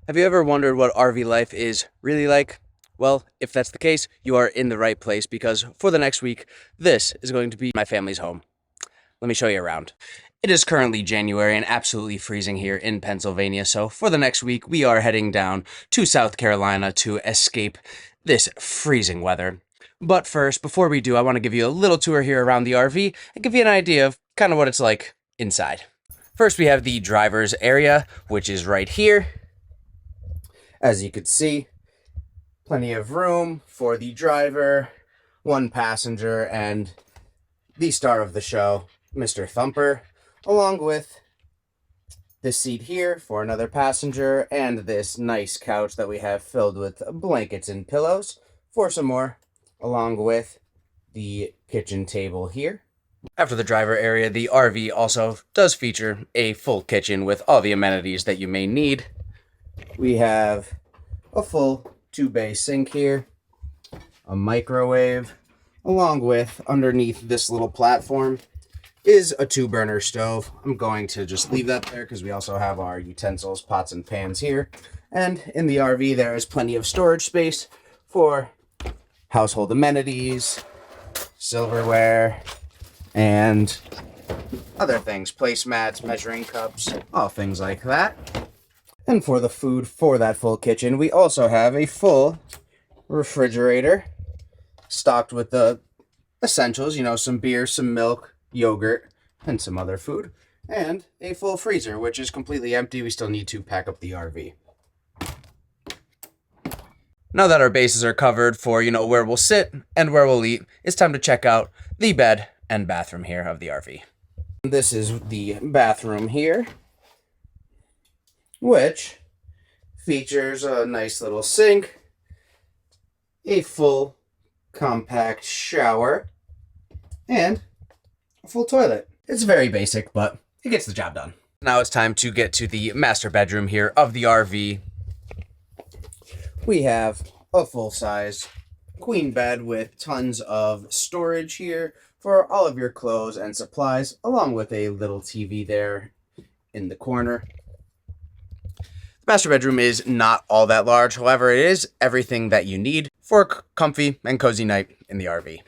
Have you ever wondered what RV life is really like? Well, if that's the case, you are in the right place because for the next week, this is going to be my family's home. Let me show you around. It is currently January and absolutely freezing here in Pennsylvania, so for the next week, we are heading down to South Carolina to escape this freezing weather. But first, before we do, I want to give you a little tour here around the RV and give you an idea of kind of what it's like inside. First, we have the driver's area, which is right here. As you can see, plenty of room for the driver, one passenger, and the star of the show, Mr. Thumper, along with this seat here for another passenger, and this nice couch that we have filled with blankets and pillows for some more, along with the kitchen table here. After the driver area, the RV also does feature a full kitchen with all the amenities that you may need. We have a full 2-bay sink here, a microwave, along with underneath this little platform is a 2-burner stove. I'm going to just leave that there because we also have our utensils, pots and pans here. And in the RV, there is plenty of storage space for household amenities, silverware, and other things, placemats, measuring cups, all things like that. And for the food for that full kitchen, we also have a full refrigerator stocked with the essentials, some beer, some milk, yogurt, and some other food. And a full freezer, which is completely empty. We still need to pack up the RV. Now that our bases are covered for, where we'll sit and where we'll eat, it's time to check out the bed and bathroom here of the RV. This is the bathroom here, which features a nice little sink, a full compact shower, and a full toilet. It's very basic, but it gets the job done. Now it's time to get to the master bedroom here of the RV. We have a full-size queen bed with tons of storage here for all of your clothes and supplies, along with a little TV there in the corner. The master bedroom is not all that large, however, it is everything that you need for a comfy and cozy night in the RV.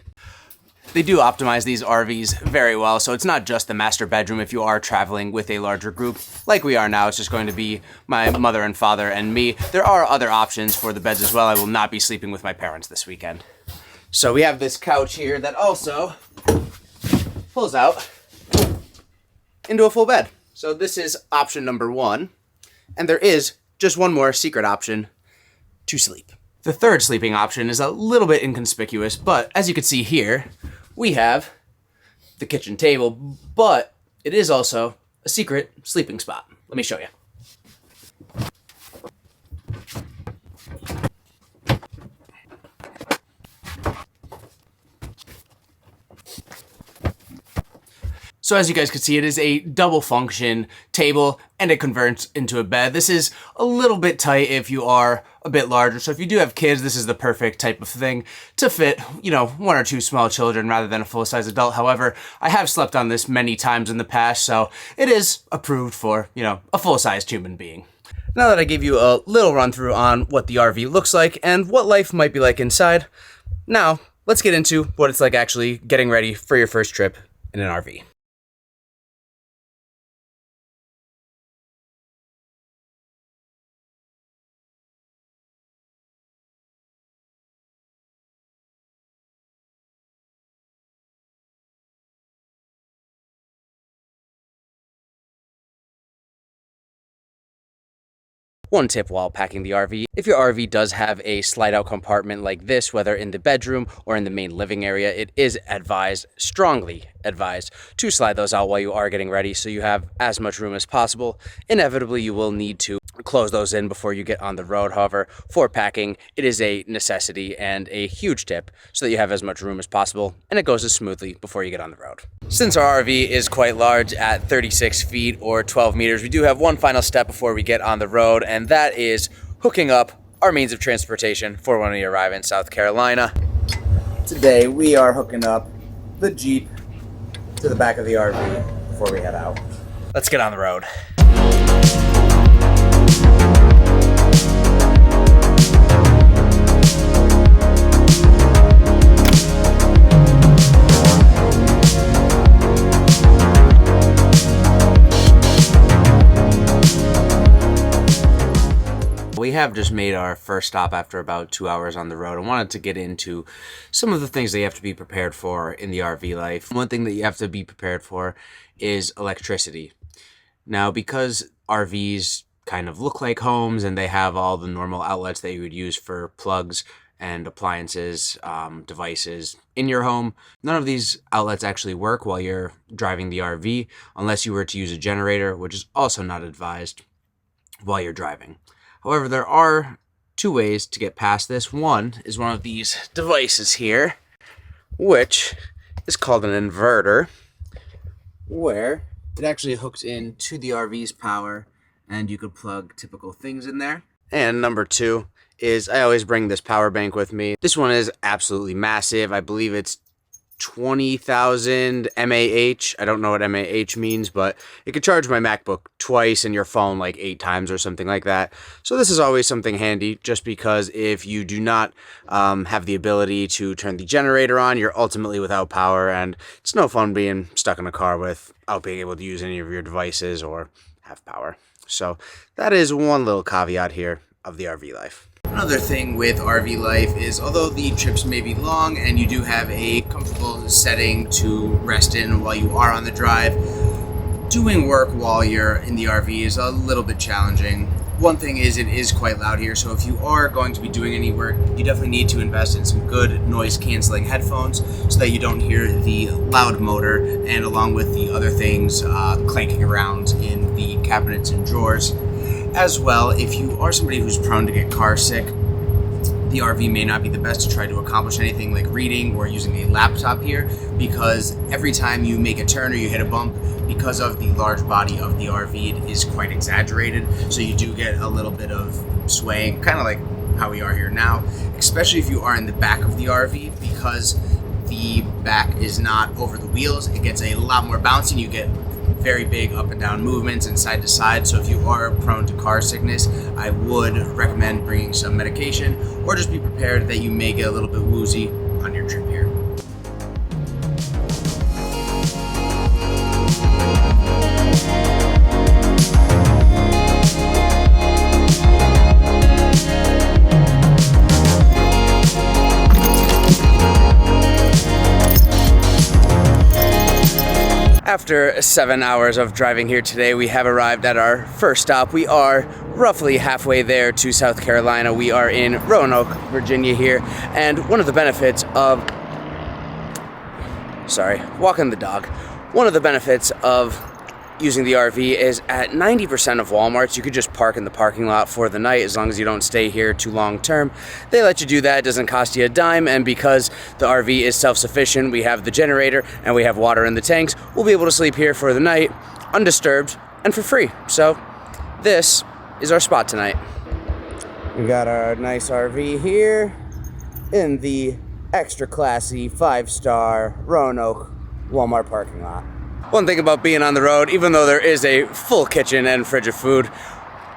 They do optimize these RVs very well, so it's not just the master bedroom if you are traveling with a larger group. Like we are now, it's just going to be my mother and father and me. There are other options for the beds as well. I will not be sleeping with my parents this weekend. So we have this couch here that also pulls out into a full bed. So this is option number 1. And there is just one more secret option to sleep. The third sleeping option is a little bit inconspicuous, but as you can see here, we have the kitchen table, but it is also a secret sleeping spot. Let me show you. So as you guys can see, it is a double function table and it converts into a bed. This is a little bit tight if you are a bit larger. So if you do have kids, this is the perfect type of thing to fit, 1 or 2 small children rather than a full-size adult. However, I have slept on this many times in the past, so it is approved for, a full-sized human being. Now that I gave you a little run through on what the RV looks like and what life might be like inside, now let's get into what it's like actually getting ready for your first trip in an RV. One tip while packing the RV, if your RV does have a slide-out compartment like this, whether in the bedroom or in the main living area, it is advised, strongly advised, to slide those out while you are getting ready so you have as much room as possible. Inevitably, you will need to close those in before you get on the road. However, for packing, it is a necessity and a huge tip so that you have as much room as possible and it goes as smoothly before you get on the road. Since our RV is quite large at 36 feet or 12 meters, we do have one final step before we get on the road, and that is hooking up our means of transportation for when we arrive in South Carolina. Today, we are hooking up the Jeep to the back of the RV before we head out. Let's get on the road. we have just made our first stop after about 2 hours on the road. I wanted to get into some of the things that you have to be prepared for in the RV life. One thing that you have to be prepared for is electricity. Now, because RVs kind of look like homes and they have all the normal outlets that you would use for plugs and appliances, devices in your home, none of these outlets actually work while you're driving the RV unless you were to use a generator, which is also not advised while you're driving. However, there are two ways to get past this. One is one of these devices here, which is called an inverter, where it actually hooks into the RV's power and you could plug typical things in there. And number two is I always bring this power bank with me. This one is absolutely massive. I believe it's 20,000 mAh. I don't know what mAh means, but it could charge my MacBook twice and your phone like 8 times or something like that. So this is always something handy, just because if you do not have the ability to turn the generator on, you're ultimately without power, and it's no fun being stuck in a car without being able to use any of your devices or have power. So that is one little caveat here of the RV life. Another thing with RV life is, although the trips may be long and you do have a comfortable setting to rest in while you are on the drive, doing work while you're in the RV is a little bit challenging. One thing is, it is quite loud here, so if you are going to be doing any work, you definitely need to invest in some good noise-canceling headphones so that you don't hear the loud motor, and along with the other things clanking around in the cabinets and drawers. As well, if you are somebody who's prone to get car sick, the RV may not be the best to try to accomplish anything like reading or using a laptop here, because every time you make a turn or you hit a bump, because of the large body of the RV, it is quite exaggerated, so you do get a little bit of swaying, kind of like how we are here now, especially if you are in the back of the RV, because the back is not over the wheels. It gets a lot more bouncy, and you get very big up and down movements and side to side. So if you are prone to car sickness, I would recommend bringing some medication, or just be prepared that you may get a little bit woozy on your trip here. After 7 hours of driving here today, we have arrived at our first stop. We are roughly halfway there to South Carolina. We are in Roanoke, Virginia here, and one of the benefits of... walking the dog. One of the benefits of using the RV is at 90% of Walmarts, you could just park in the parking lot for the night as long as you don't stay here too long term. They let you do that. It doesn't cost you a dime, and because the RV is self-sufficient, we have the generator and we have water in the tanks, we'll be able to sleep here for the night undisturbed and for free. So this is our spot tonight. We got our nice RV here in the extra classy 5-star Roanoke Walmart parking lot. One thing about being on the road, even though there is a full kitchen and fridge of food,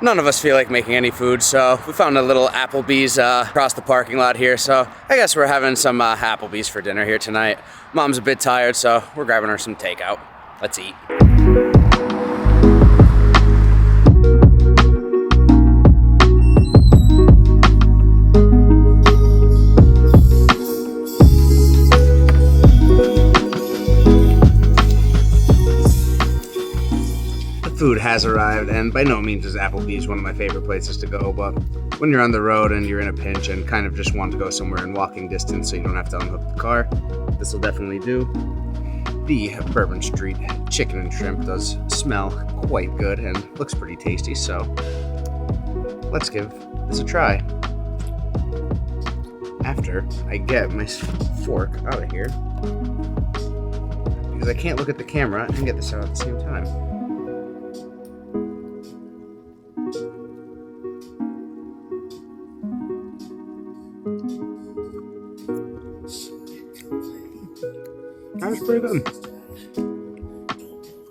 none of us feel like making any food, so we found a little Applebee's across the parking lot here, so I guess we're having some Applebee's for dinner here tonight. Mom's a bit tired, so we're grabbing her some takeout. Let's eat. Food has arrived, and by no means is Applebee's one of my favorite places to go, but when you're on the road and you're in a pinch and kind of just want to go somewhere in walking distance so you don't have to unhook the car, this will definitely do. The Bourbon Street chicken and shrimp does smell quite good and looks pretty tasty, so let's give this a try. After I get my fork out of here, because I can't look at the camera and get this out at the same time. That was pretty good.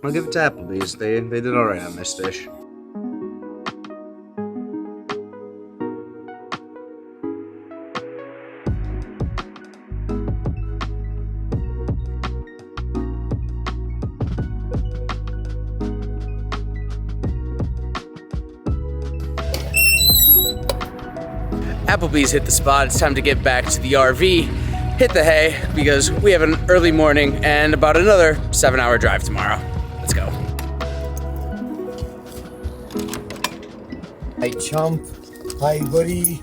I'll give it to Applebee's. They did alright on this dish. Applebee's hit the spot. It's time to get back to the RV, hit the hay, because we have an early morning and about another 7-hour drive tomorrow. Let's go. Hi, chump. Hi, buddy.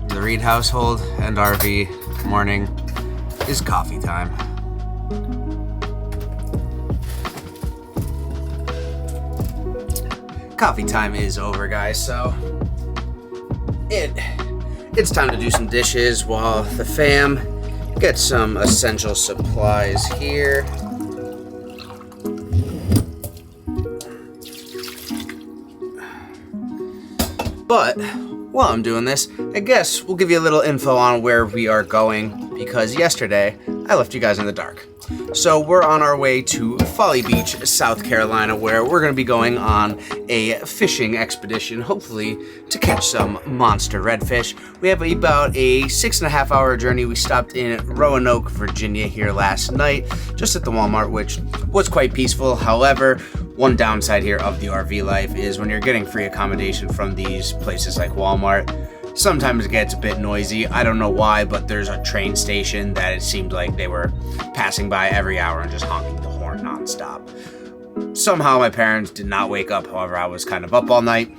The Reid household and RV morning is coffee time. Coffee time is over, guys, so it's time to do some dishes while the fam gets some essential supplies here. But while I'm doing this, I guess we'll give you a little info on where we are going, because yesterday I left you guys in the dark. So we're on our way to Folly Beach, South Carolina, where we're going to be going on a fishing expedition, hopefully to catch some monster redfish. We have about a 6.5-hour journey. We stopped in Roanoke, Virginia here last night, just at the Walmart, which was quite peaceful. However, one downside here of the RV life is when you're getting free accommodation from these places like Walmart, sometimes it gets a bit noisy. I don't know why, but there's a train station that it seemed like they were passing by every hour and just honking the horn nonstop. Somehow my parents did not wake up. However, I was kind of up all night,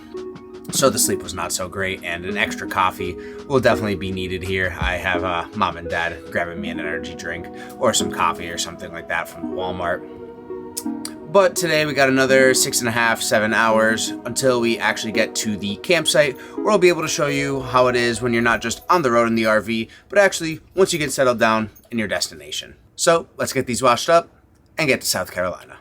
so the sleep was not so great, and an extra coffee will definitely be needed here. I have mom and dad grabbing me an energy drink or some coffee or something like that from Walmart. But today we got another 6.5, 7 hours until we actually get to the campsite, where I'll be able to show you how it is when you're not just on the road in the RV, but actually once you get settled down in your destination. So let's get these washed up and get to South Carolina.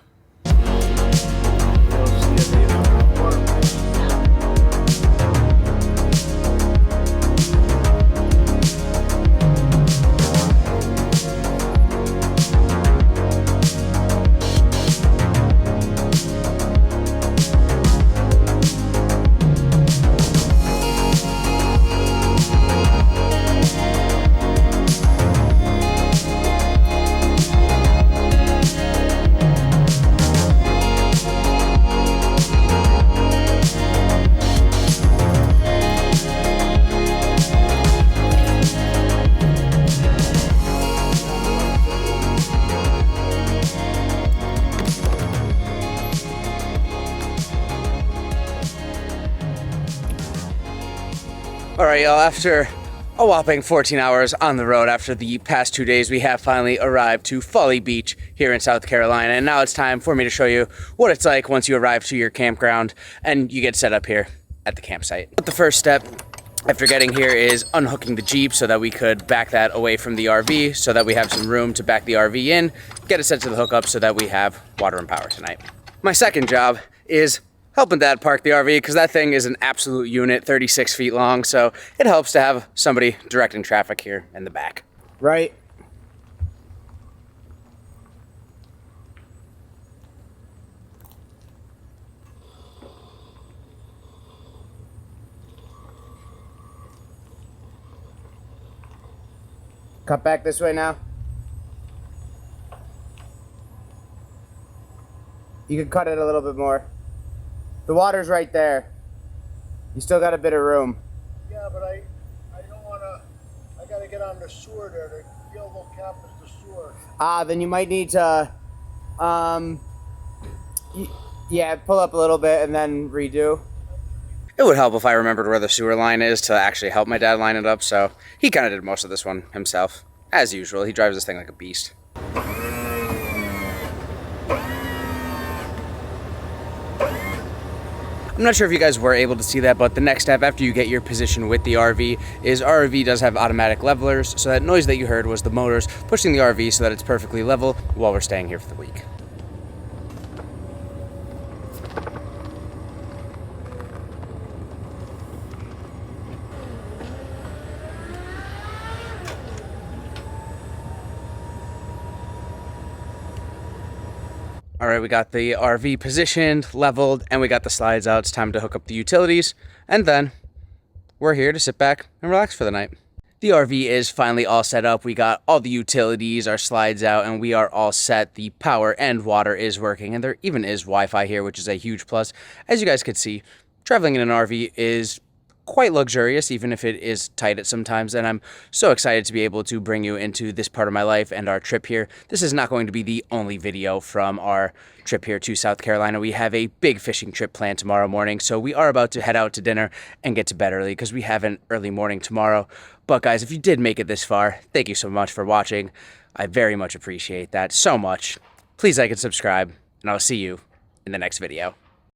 All right, y'all, after a whopping 14 hours on the road after the past 2 days, we have finally arrived to Folly Beach here in South Carolina. And now it's time for me to show you what it's like once you arrive to your campground and you get set up here at the campsite. But the first step after getting here is unhooking the Jeep so that we could back that away from the RV so that we have some room to back the RV in, get it set to the hookup so that we have water and power tonight. My second job is helping Dad park the RV, because that thing is an absolute unit, 36 feet long, so it helps to have somebody directing traffic here in the back. Right? Cut back this way now. You can cut it a little bit more. The water's right there. You still got a bit of room. Yeah, but I don't want to, I got to get on the sewer there. The yellow cap is the sewer. Then you might need to, yeah, pull up a little bit and then redo. It would help if I remembered where the sewer line is to actually help my dad line it up, so he kind of did most of this one himself. As usual, he drives this thing like a beast. I'm not sure if you guys were able to see that, but the next step after you get your position with the RV is our RV does have automatic levelers, so that noise that you heard was the motors pushing the RV so that it's perfectly level while we're staying here for the week. All right, we got the RV positioned, leveled, and we got the slides out. It's time to hook up the utilities, and then we're here to sit back and relax for the night. The RV is finally all set up. We got all the utilities, our slides out, and we are all set. The power and water is working, and there even is Wi-Fi here, which is a huge plus. As you guys could see, traveling in an RV is quite luxurious, even if it is tight at sometimes, and I'm so excited to be able to bring you into this part of my life and our trip here. This is not going to be the only video from our trip here to South Carolina. We have a big fishing trip planned tomorrow morning, so we are about to head out to dinner and get to bed early because we have an early morning tomorrow. But guys, if you did make it this far, thank you so much for watching. I very much appreciate that so much. Please like and subscribe, and I'll see you in the next video.